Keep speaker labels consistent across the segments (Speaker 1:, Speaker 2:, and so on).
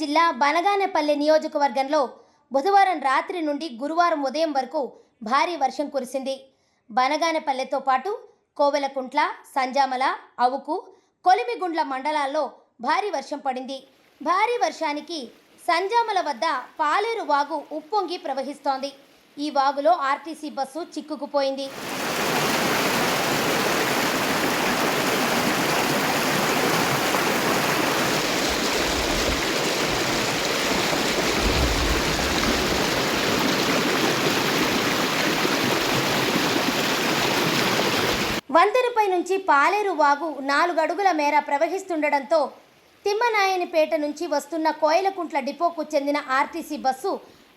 Speaker 1: జిల్లా బనగానపల్లె నియోజకవర్గంలో బుధవారం రాత్రి నుండి గురువారం ఉదయం వరకు భారీ వర్షం కురిసింది. బనగానపల్లెతో పాటు కోవెలకుంట్ల, సంజామల, అవుకు, కొలిమిగుండ్ల మండలాల్లో భారీ వర్షం పడింది. భారీ వర్షానికి సంజామల వద్ద పాలేరు వాగు ఉప్పొంగి ప్రవహిస్తోంది. ఈ వాగులో ఆర్టీసీ బస్సు చిక్కుకుపోయింది. వంతెనపై నుంచి పాలేరు వాగు 4 అడుగుల మేర ప్రవహిస్తుండటంతో తిమ్మనాయనిపేట నుంచి వస్తున్న కోయలకుంట్ల డిపోకు చెందిన ఆర్టీసీ బస్సు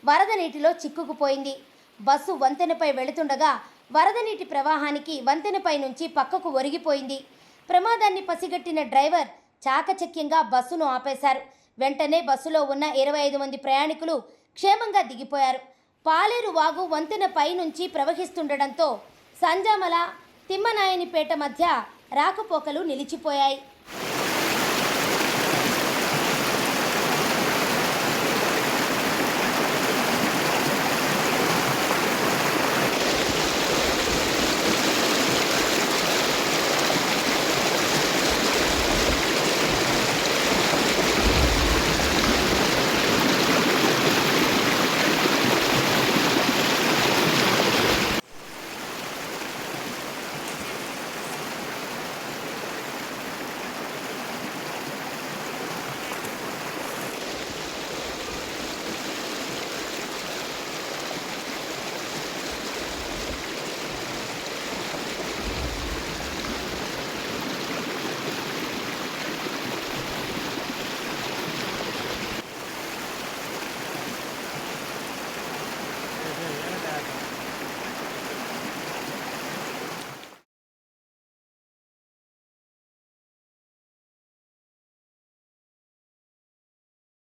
Speaker 1: వరద నీటిలో చిక్కుకుపోయింది. బస్సు వంతెనపై వెళుతుండగా వరద నీటి ప్రవాహానికి వంతెనపై నుంచి పక్కకు ఒరిగిపోయింది. ప్రమాదాన్ని పసిగట్టిన డ్రైవర్ చాకచక్యంగా బస్సును ఆపేశారు. వెంటనే బస్సులో ఉన్న 25 మంది ప్రయాణికులు క్షేమంగా దిగిపోయారు. పాలేరు వాగు వంతెనపై నుంచి ప్రవహిస్తుండటంతో సంజామల, తిమ్మనాయనిపేట మధ్య రాకపోకలు నిలిచిపోయాయి.